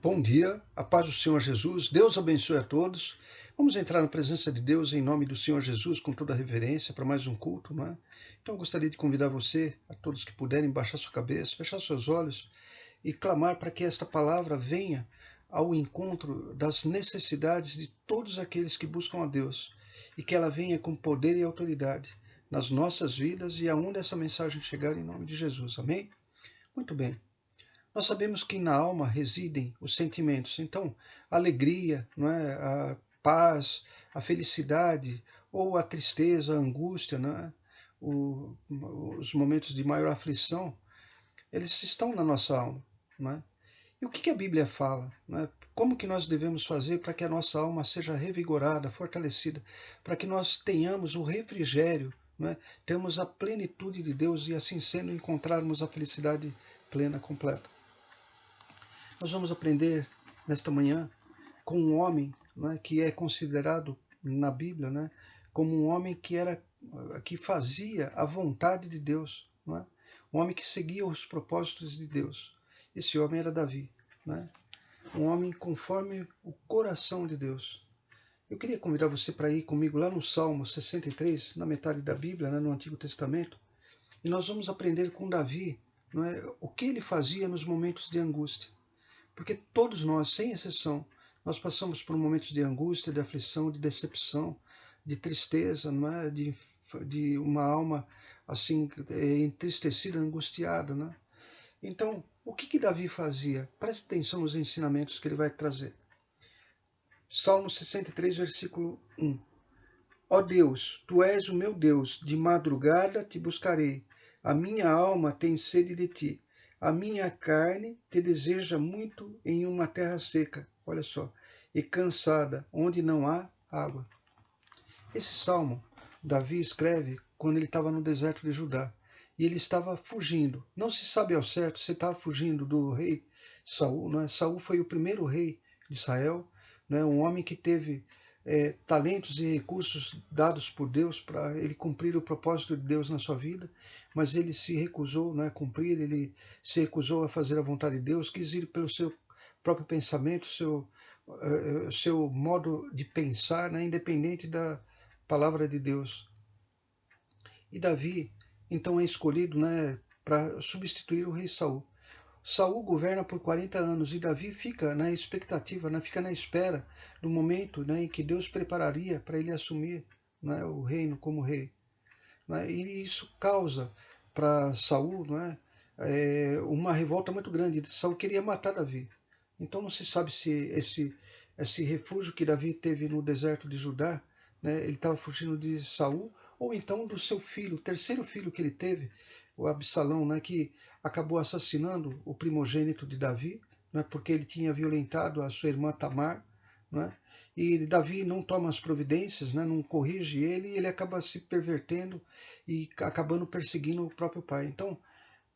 Bom dia, a paz do Senhor Jesus, Deus abençoe a todos. Vamos entrar na presença de Deus em nome do Senhor Jesus com toda a reverência para mais um culto, não é? Então eu gostaria de convidar você, a todos que puderem, baixar sua cabeça, fechar seus olhos e clamar para que esta palavra venha ao encontro das necessidades de todos aqueles que buscam a Deus e que ela venha com poder e autoridade nas nossas vidas e aonde essa mensagem chegar em nome de Jesus, amém? Muito bem. Nós sabemos que na alma residem os sentimentos. Então, a alegria, não é? A paz, a felicidade, ou a tristeza, a angústia, não é? Os momentos de maior aflição, eles estão na nossa alma. Não é? E o que a Bíblia fala? Não é? Como que nós devemos fazer para que a nossa alma seja revigorada, fortalecida, para que nós tenhamos o refrigério, não é? Temos a plenitude de Deus e assim sendo encontrarmos a felicidade plena, completa. Nós vamos aprender nesta manhã com um homem, né, que é considerado na Bíblia, né, como um homem que fazia a vontade de Deus, né, um homem que seguia os propósitos de Deus. Esse homem era Davi, né, um homem conforme o coração de Deus. Eu queria convidar você para ir comigo lá no Salmo 63, na metade da Bíblia, né, no Antigo Testamento, e nós vamos aprender com Davi, não é, o que ele fazia nos momentos de angústia. Porque todos nós, sem exceção, nós passamos por momentos de angústia, de aflição, de decepção, de tristeza, não é? de uma alma assim entristecida, angustiada. Né? Então, o que Davi fazia? Preste atenção nos ensinamentos que ele vai trazer. Salmo 63, versículo 1. Ó Deus, Tu és o meu Deus, de madrugada te buscarei. A minha alma tem sede de Ti. A minha carne te deseja muito em uma terra seca, olha só, e cansada, onde não há água. Esse salmo, Davi escreve quando ele estava no deserto de Judá. E ele estava fugindo. Não se sabe ao certo se estava fugindo do rei Saul. Não é? Saul foi o primeiro rei de Israel, não é? Um homem que teve talentos e recursos dados por Deus para ele cumprir o propósito de Deus na sua vida, mas ele se recusou, né, a cumprir, ele se recusou a fazer a vontade de Deus, quis ir pelo seu próprio pensamento, seu modo de pensar, né, independente da palavra de Deus. E Davi, então, é escolhido, né, para substituir o rei Saul. Saul governa por 40 anos e Davi fica na expectativa, né, fica na espera do momento, né, em que Deus prepararia para ele assumir, né, o reino como rei. Né, e isso causa para Saul, né, uma revolta muito grande. Saul queria matar Davi. Então não se sabe se esse refúgio que Davi teve no deserto de Judá, né, ele estava fugindo de Saul, ou então do seu filho, o terceiro filho que ele teve, o Absalão, né, que acabou assassinando o primogênito de Davi, né, porque ele tinha violentado a sua irmã Tamar, né, e Davi não toma as providências, né, não corrige ele, e ele acaba se pervertendo e acabando perseguindo o próprio pai. Então,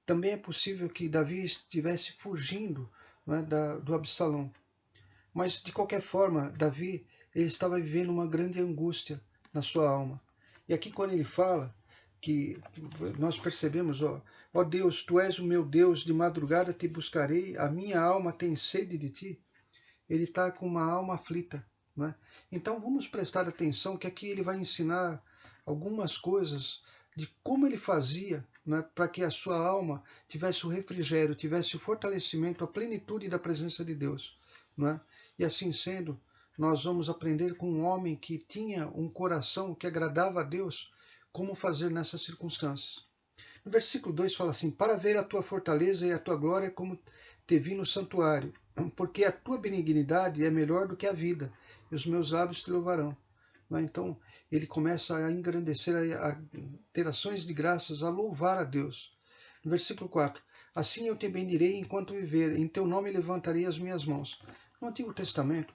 também é possível que Davi estivesse fugindo, né, do Absalão. Mas, de qualquer forma, Davi ele estava vivendo uma grande angústia na sua alma. E aqui quando ele fala que nós percebemos, ó Deus, Tu és o meu Deus, de madrugada te buscarei, a minha alma tem sede de Ti. Ele está com uma alma aflita. Né? Então vamos prestar atenção que aqui ele vai ensinar algumas coisas de como ele fazia, né, para que a sua alma tivesse o refrigério, tivesse o fortalecimento, a plenitude da presença de Deus. Né? E assim sendo, nós vamos aprender com um homem que tinha um coração que agradava a Deus, como fazer nessas circunstâncias. No versículo 2 fala assim: para ver a tua fortaleza e a tua glória como te vi no santuário, porque a tua benignidade é melhor do que a vida, e os meus lábios te louvarão. Então, ele começa a engrandecer, a ter ações de graças, a louvar a Deus. No versículo 4, assim eu te bendirei enquanto viver, em teu nome levantarei as minhas mãos. No Antigo Testamento,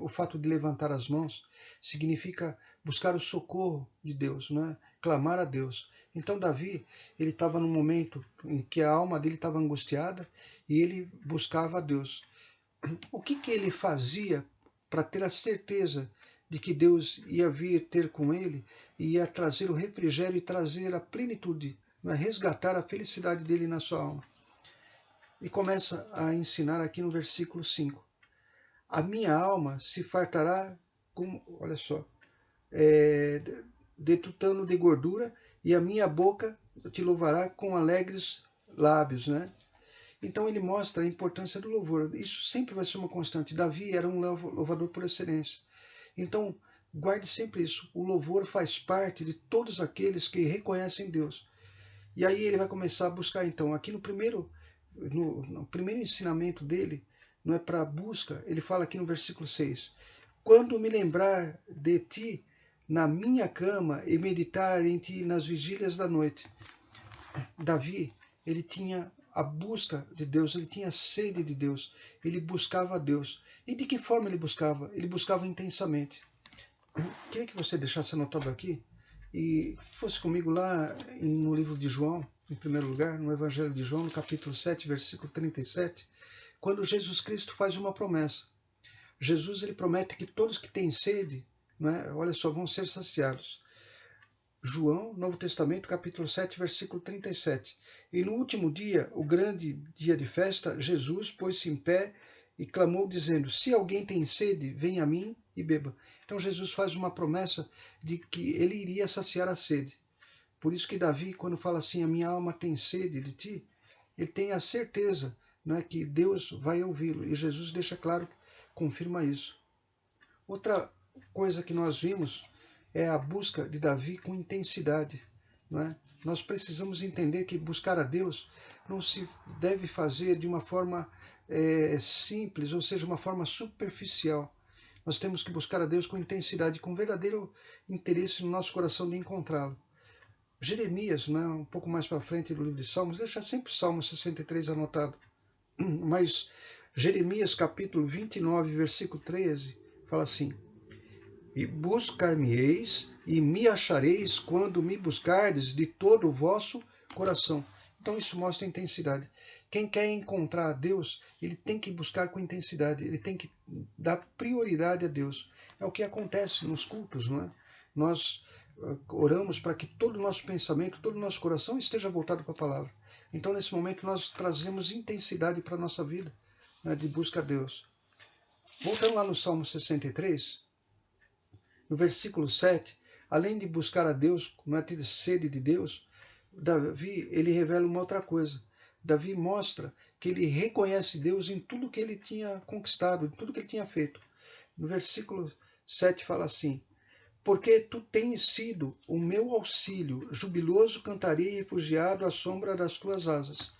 o fato de levantar as mãos significa buscar o socorro de Deus, né? Clamar a Deus. Então Davi, ele estava num momento em que a alma dele estava angustiada e ele buscava a Deus. O que ele fazia para ter a certeza de que Deus ia vir ter com ele e ia trazer o refrigério e trazer a plenitude, né? Resgatar a felicidade dele na sua alma? E começa a ensinar aqui no versículo 5. a minha alma se fartará com, olha só, é, detutando de gordura, e a minha boca te louvará com alegres lábios, né? Então ele mostra a importância do louvor. Isso sempre vai ser uma constante. Davi era um louvador por excelência. Então, guarde sempre isso. O louvor faz parte de todos aqueles que reconhecem Deus. E aí ele vai começar a buscar, então, aqui no primeiro ensinamento dele, não é para busca, ele fala aqui no versículo 6, quando me lembrar de ti na minha cama e meditar em ti nas vigílias da noite. Davi, ele tinha a busca de Deus, ele tinha sede de Deus, ele buscava a Deus. E de que forma ele buscava? Ele buscava intensamente. Queria que você deixasse anotado aqui e fosse comigo lá no livro de João, em primeiro lugar, no Evangelho de João, no capítulo 7, versículo 37, quando Jesus Cristo faz uma promessa. Jesus ele promete que todos que têm sede, né, olha só, vão ser saciados. João, Novo Testamento, capítulo 7, versículo 37. E no último dia, o grande dia de festa, Jesus pôs-se em pé e clamou, dizendo, se alguém tem sede, venha a mim e beba. Então Jesus faz uma promessa de que ele iria saciar a sede. Por isso que Davi, quando fala assim, a minha alma tem sede de ti, ele tem a certeza, né, que Deus vai ouvi-lo. E Jesus deixa claro, confirma isso. Outra coisa que nós vimos é a busca de Davi com intensidade. Não é? Nós precisamos entender que buscar a Deus não se deve fazer de uma forma simples, ou seja, uma forma superficial. Nós temos que buscar a Deus com intensidade, com verdadeiro interesse no nosso coração de encontrá-lo. Jeremias, né, um pouco mais para frente do livro de Salmos, deixa sempre o Salmo 63 anotado. Mas Jeremias capítulo 29, versículo 13, fala assim, e buscar-me-eis e me achareis quando me buscardes de todo o vosso coração. Então isso mostra intensidade. Quem quer encontrar a Deus, ele tem que buscar com intensidade, ele tem que dar prioridade a Deus. É o que acontece nos cultos, não é? Nós oramos para que todo o nosso pensamento, todo o nosso coração esteja voltado para a palavra. Então nesse momento nós trazemos intensidade para a nossa vida, né, de busca a Deus. Voltando lá no Salmo 63, no versículo 7, além de buscar a Deus, não é ter sede de Deus, Davi ele revela uma outra coisa. Davi mostra que ele reconhece Deus em tudo que ele tinha conquistado, em tudo que ele tinha feito. No versículo 7 fala assim, porque tu tens sido o meu auxílio, jubiloso cantarei refugiado à sombra das tuas asas.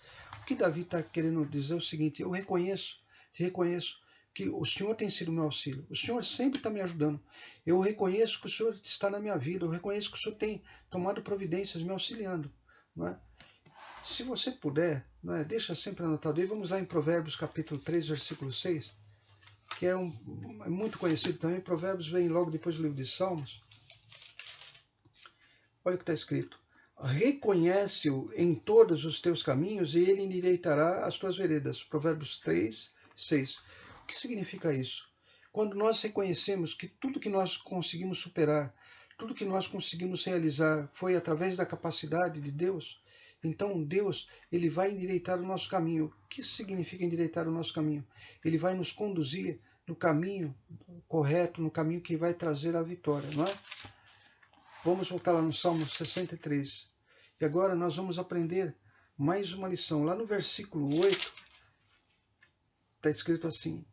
O que Davi está querendo dizer é o seguinte, eu te reconheço que o Senhor tem sido meu auxílio, o Senhor sempre está me ajudando, eu reconheço que o Senhor está na minha vida, eu reconheço que o Senhor tem tomado providências me auxiliando. Não é? Se você puder, não é? Deixa sempre anotado aí, vamos lá em Provérbios capítulo 3, versículo 6, que é muito conhecido também, Provérbios vem logo depois do livro de Salmos. Olha o que está escrito, reconhece-o em todos os teus caminhos e ele endireitará as tuas veredas. Provérbios 3, 6. O que significa isso? Quando nós reconhecemos que tudo que nós conseguimos superar, tudo que nós conseguimos realizar foi através da capacidade de Deus, então Deus ele vai endireitar o nosso caminho. O que significa endireitar o nosso caminho? Ele vai nos conduzir no caminho correto, no caminho que vai trazer a vitória, não é? Vamos voltar lá no Salmo 63. E agora nós vamos aprender mais uma lição. Lá no versículo 8, está escrito assim,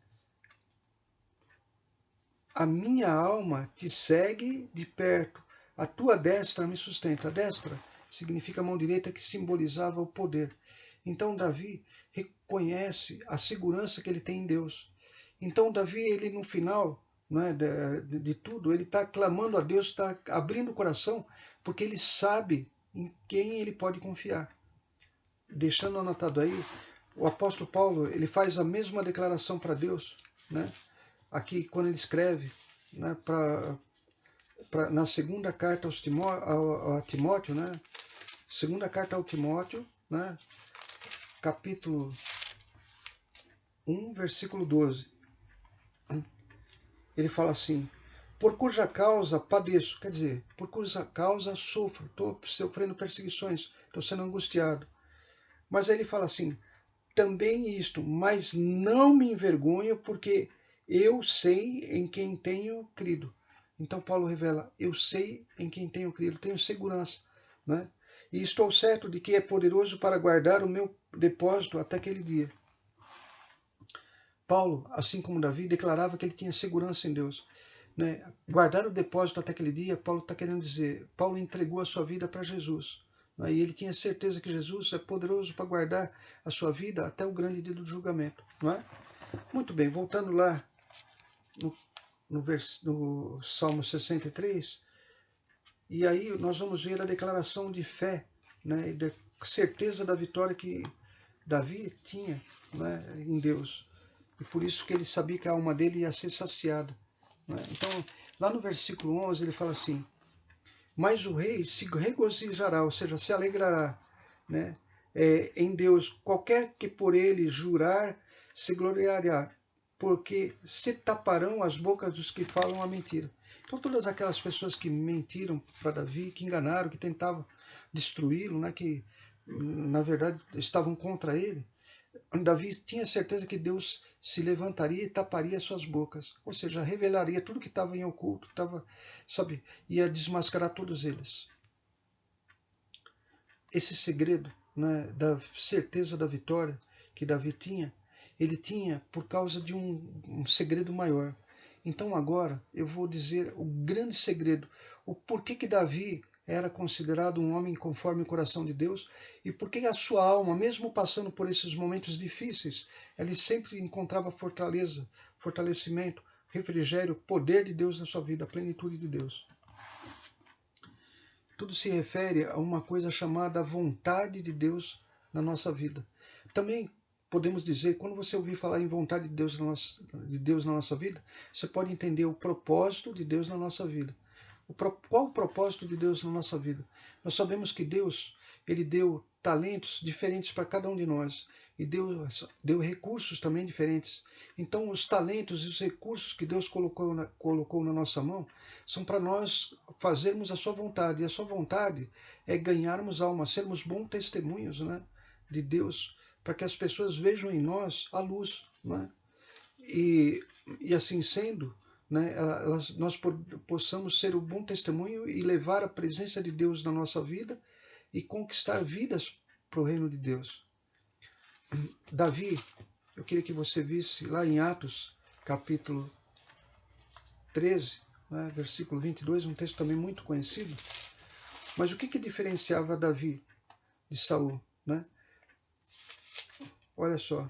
a minha alma te segue de perto, a tua destra me sustenta. A destra significa a mão direita que simbolizava o poder. Então Davi reconhece a segurança que ele tem em Deus. Então Davi, ele no final, não é, de tudo, ele está clamando a Deus, está abrindo o coração, porque ele sabe em quem ele pode confiar. Deixando anotado aí, o apóstolo Paulo ele faz a mesma declaração para Deus, né? Aqui quando ele escreve, né, na segunda carta a Timóteo, né? Segunda carta ao Timóteo, né? Capítulo 1, versículo 12. Ele fala assim, por cuja causa padeço, quer dizer, por cuja causa sofro, estou sofrendo perseguições, estou sendo angustiado. Mas aí ele fala assim, também isto, mas não me envergonho, porque eu sei em quem tenho crido. Então Paulo revela, eu sei em quem tenho crido, tenho segurança, né? E estou certo de que é poderoso para guardar o meu depósito até aquele dia. Paulo, assim como Davi, declarava que ele tinha segurança em Deus, né? Guardar o depósito até aquele dia, Paulo está querendo dizer, Paulo entregou a sua vida para Jesus, né? E ele tinha certeza que Jesus é poderoso para guardar a sua vida até o grande dia do julgamento, não é? Muito bem, voltando lá no Salmo 63, e aí nós vamos ver a declaração de fé, né, e da certeza da vitória que Davi tinha, né, em Deus. E por isso que ele sabia que a alma dele ia ser saciada, né? Então, lá no versículo 11, ele fala assim, mas o rei se regozijará, ou seja, se alegrará, né, em Deus. Qualquer que por ele jurar, se gloriará, porque se taparão as bocas dos que falam a mentira. Então todas aquelas pessoas que mentiram para Davi, que enganaram, que tentavam destruí-lo, né, que na verdade estavam contra ele, Davi tinha certeza que Deus se levantaria e taparia suas bocas, ou seja, revelaria tudo que estava em oculto, sabe, ia desmascarar todos eles. Esse segredo, né, da certeza da vitória que Davi tinha, ele tinha por causa de um segredo maior. Então agora eu vou dizer o grande segredo, o porquê que Davi era considerado um homem conforme o coração de Deus e porquê a sua alma, mesmo passando por esses momentos difíceis, ele sempre encontrava fortaleza, fortalecimento, refrigério, poder de Deus na sua vida, a plenitude de Deus. Tudo se refere a uma coisa chamada vontade de Deus na nossa vida. Também podemos dizer, quando você ouvir falar em vontade de Deus na nossa vida, você pode entender o propósito de Deus na nossa vida. Qual o propósito de Deus na nossa vida? Nós sabemos que Deus, ele deu talentos diferentes para cada um de nós e deu recursos também diferentes. Então, os talentos e os recursos que Deus colocou na nossa mão são para nós fazermos a sua vontade. E a sua vontade é ganharmos almas, sermos bons testemunhos, né, de Deus, para que as pessoas vejam em nós a luz, né? E assim sendo, né, nós possamos ser o bom testemunho e levar a presença de Deus na nossa vida e conquistar vidas para o reino de Deus. Davi, eu queria que você visse lá em Atos, capítulo 13, né, versículo 22, um texto também muito conhecido. Mas o que diferenciava Davi de Saul, né? Olha só.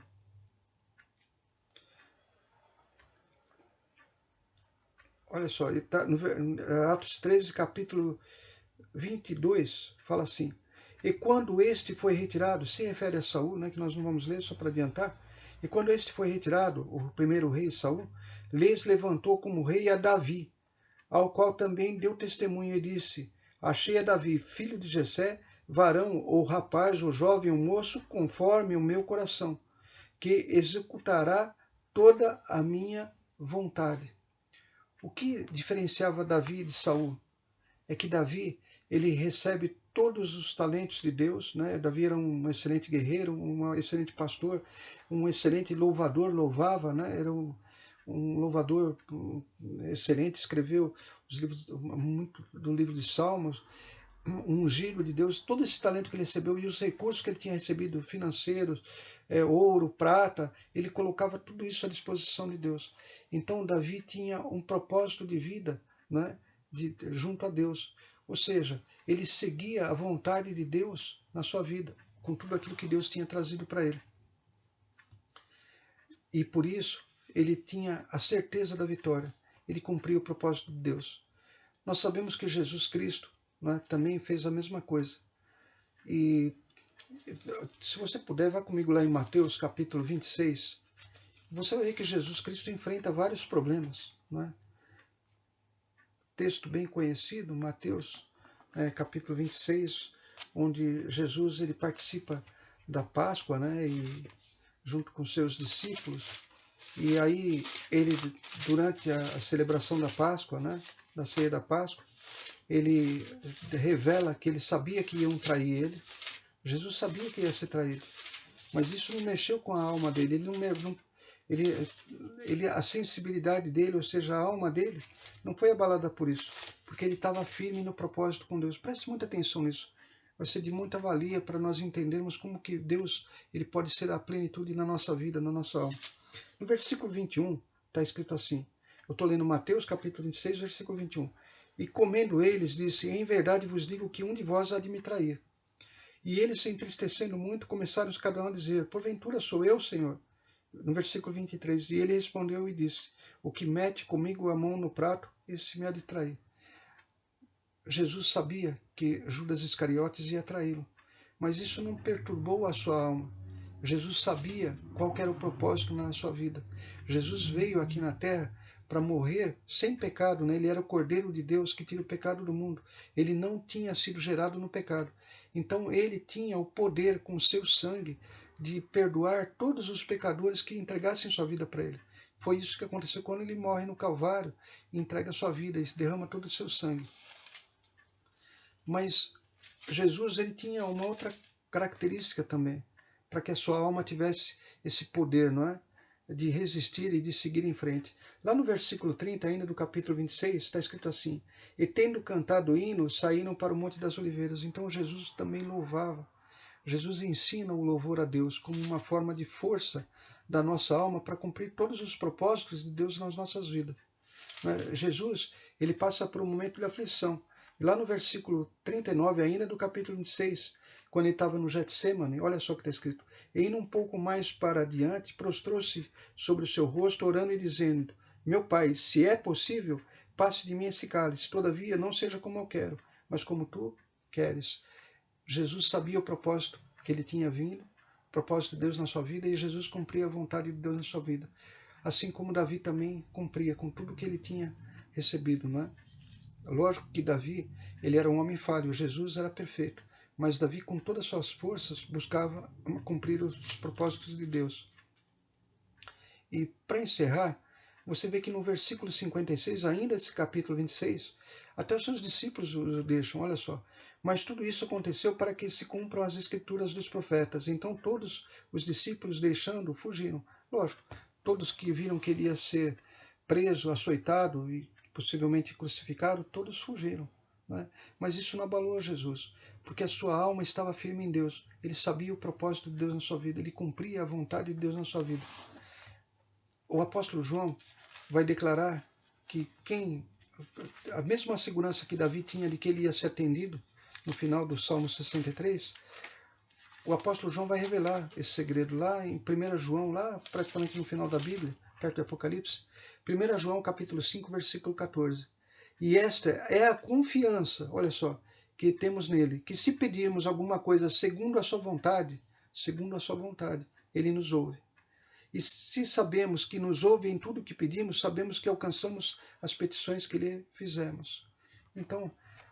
Olha só, ele tá no Atos 13, capítulo 22, fala assim, e quando este foi retirado, se refere a Saul, né, que nós não vamos ler, só para adiantar, e quando este foi retirado, o primeiro rei Saul, lhes levantou como rei a Davi, ao qual também deu testemunho e disse, achei a Davi, filho de Jessé, varão, ou rapaz, ou jovem, ou moço, conforme o meu coração, que executará toda a minha vontade. O que diferenciava Davi de Saul é que Davi, ele recebe todos os talentos de Deus, né? Davi era um excelente guerreiro, um excelente pastor, um excelente louvador, louvava, né? Era um louvador excelente, escreveu os livros, muito do livro de Salmos, um ungido de Deus, todo esse talento que ele recebeu e os recursos que ele tinha recebido, financeiros, ouro, prata, ele colocava tudo isso à disposição de Deus. Então Davi tinha um propósito de vida, né, junto a Deus. Ou seja, ele seguia a vontade de Deus na sua vida, com tudo aquilo que Deus tinha trazido para ele. E por isso, ele tinha a certeza da vitória. Ele cumpria o propósito de Deus. Nós sabemos que Jesus Cristo, né, também fez a mesma coisa. E se você puder, vá comigo lá em Mateus capítulo 26. Você vai ver que Jesus Cristo enfrenta vários problemas, né? Texto bem conhecido, Mateus capítulo 26, onde Jesus ele participa da Páscoa, né? E junto com seus discípulos. E aí ele, durante a celebração da Páscoa, né? Da ceia da Páscoa, ele revela que ele sabia que iam trair ele. Jesus sabia que ia ser traído, mas isso não mexeu com a alma dele. Ele a sensibilidade dele, ou seja, a alma dele, não foi abalada por isso, porque ele estava firme no propósito com Deus. Preste muita atenção nisso. Vai ser de muita valia para nós entendermos como que Deus ele pode ser a plenitude na nossa vida, na nossa alma. No versículo 21, está escrito assim, eu estou lendo Mateus capítulo 26, versículo 21. E comendo eles, disse, em verdade vos digo que um de vós há de me trair. E eles, se entristecendo muito, começaram cada um a dizer, porventura sou eu, Senhor? No versículo 23, e ele respondeu e disse, o que mete comigo a mão no prato, esse me há de trair. Jesus sabia que Judas Iscariotes ia traí-lo, mas isso não perturbou a sua alma. Jesus sabia qual era o propósito na sua vida. Jesus veio aqui na terra para morrer sem pecado, né? Ele era o Cordeiro de Deus que tira o pecado do mundo. Ele não tinha sido gerado no pecado. Então ele tinha o poder com o seu sangue de perdoar todos os pecadores que entregassem sua vida para ele. Foi isso que aconteceu quando ele morre no Calvário, entrega sua vida e derrama todo o seu sangue. Mas Jesus ele tinha uma outra característica também, para que a sua alma tivesse esse poder, não é? De resistir e de seguir em frente. Lá no versículo 30, ainda do capítulo 26, está escrito assim, e tendo cantado hinos, saíram para o Monte das Oliveiras. Então Jesus também louvava. Jesus ensina o louvor a Deus como uma forma de força da nossa alma para cumprir todos os propósitos de Deus nas nossas vidas. Jesus, ele passa por um momento de aflição. E lá no versículo 39 ainda do capítulo 26, quando ele estava no Getsemane, olha só o que está escrito. E indo um pouco mais para adiante, prostrou-se sobre o seu rosto, orando e dizendo, meu Pai, se é possível, passe de mim esse cálice, todavia não seja como eu quero, mas como tu queres. Jesus sabia o propósito que ele tinha vindo, o propósito de Deus na sua vida, e Jesus cumpria a vontade de Deus na sua vida. Assim como Davi também cumpria com tudo que ele tinha recebido, não é? Lógico que Davi, ele era um homem falho, Jesus era perfeito, mas Davi, com todas as suas forças, buscava cumprir os propósitos de Deus. E para encerrar, você vê que no versículo 56, ainda esse capítulo 26, até os seus discípulos o deixam, olha só. Mas tudo isso aconteceu para que se cumpram as escrituras dos profetas. Então todos os discípulos, deixando, fugiram. Lógico, todos que viram que ele ia ser preso, açoitado e possivelmente crucificado, todos fugiram. Né? Mas isso não abalou a Jesus, porque a sua alma estava firme em Deus. Ele sabia o propósito de Deus na sua vida, ele cumpria a vontade de Deus na sua vida. O apóstolo João vai declarar que a mesma segurança que Davi tinha de que ele ia ser atendido no final do Salmo 63, o apóstolo João vai revelar esse segredo lá em 1 João, lá praticamente no final da Bíblia, perto do Apocalipse, 1 João capítulo 5, versículo 14. E esta é a confiança, olha só, que temos nele, que se pedirmos alguma coisa segundo a sua vontade, ele nos ouve. E se sabemos que nos ouve em tudo que pedimos, sabemos que alcançamos as petições que lhe fizemos. Então,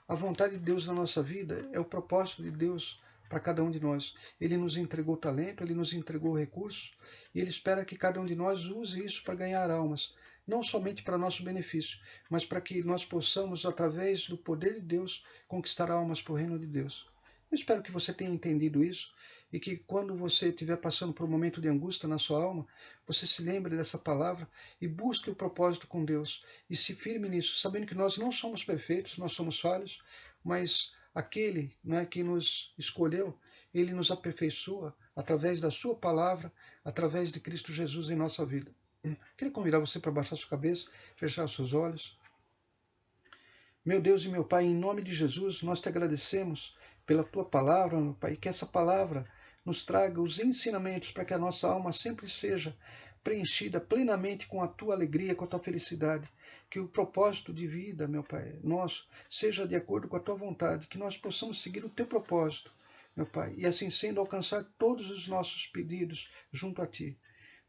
a vontade de Deus na nossa vida é o propósito de Deus para cada um de nós. Ele nos entregou talento, ele nos entregou recursos, e ele espera que cada um de nós use isso para ganhar almas, não somente para nosso benefício, mas para que nós possamos, através do poder de Deus, conquistar almas para o reino de Deus. Eu espero que você tenha entendido isso e que quando você estiver passando por um momento de angústia na sua alma, você se lembre dessa palavra e busque o propósito com Deus e se firme nisso, sabendo que nós não somos perfeitos, nós somos falhos, mas aquele, né, que nos escolheu, ele nos aperfeiçoa através da sua palavra, através de Cristo Jesus em nossa vida. Queria convidar você para baixar sua cabeça, fechar os seus olhos. Meu Deus e meu Pai, em nome de Jesus, nós te agradecemos pela tua palavra, meu Pai, que essa palavra nos traga os ensinamentos para que a nossa alma sempre seja preenchida plenamente com a tua alegria, com a tua felicidade. Que o propósito de vida, meu Pai, nosso, seja de acordo com a tua vontade, que nós possamos seguir o teu propósito, meu Pai, e assim sendo alcançar todos os nossos pedidos junto a ti.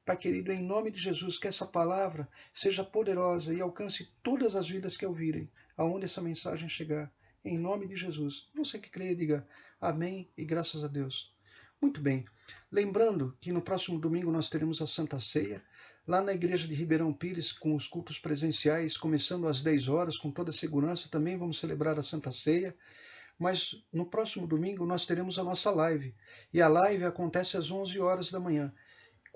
Pai querido, em nome de Jesus, que essa palavra seja poderosa e alcance todas as vidas que ouvirem, aonde essa mensagem chegar. Em nome de Jesus. Você que crê, diga amém e graças a Deus. Muito bem. Lembrando que no próximo domingo nós teremos a Santa Ceia, lá na igreja de Ribeirão Pires, com os cultos presenciais, começando às 10 horas, com toda a segurança. Também vamos celebrar a Santa Ceia. Mas no próximo domingo nós teremos a nossa live. E a live acontece às 11 horas da manhã.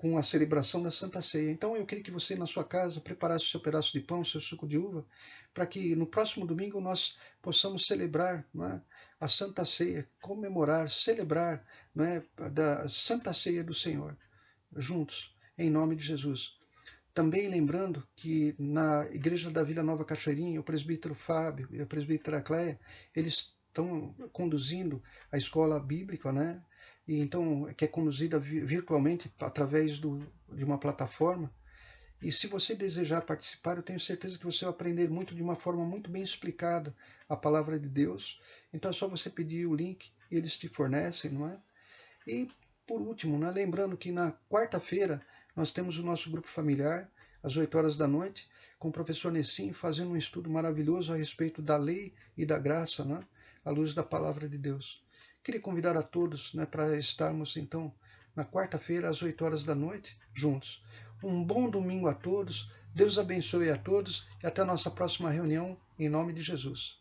com a celebração da Santa Ceia. Então eu queria que você na sua casa preparasse o seu pedaço de pão, o seu suco de uva, para que no próximo domingo nós possamos celebrar, não é, a Santa Ceia, comemorar, celebrar, não é, da Santa Ceia do Senhor, juntos, em nome de Jesus. Também lembrando que na Igreja da Vila Nova Cachoeirinha, o presbítero Fábio e a presbítera Cléia, eles estão conduzindo a escola bíblica, né? E então, que é conduzida virtualmente através de uma plataforma. E se você desejar participar, eu tenho certeza que você vai aprender muito de uma forma muito bem explicada a palavra de Deus. Então é só você pedir o link e eles te fornecem, não é? E por último, né, lembrando que na quarta-feira nós temos o nosso grupo familiar, às 8 horas da noite, com o professor Nessim fazendo um estudo maravilhoso a respeito da lei e da graça, né, à luz da palavra de Deus. Queria convidar a todos, né, para estarmos então na quarta-feira às 8 horas da noite juntos. Um bom domingo a todos, Deus abençoe a todos e até a nossa próxima reunião, em nome de Jesus.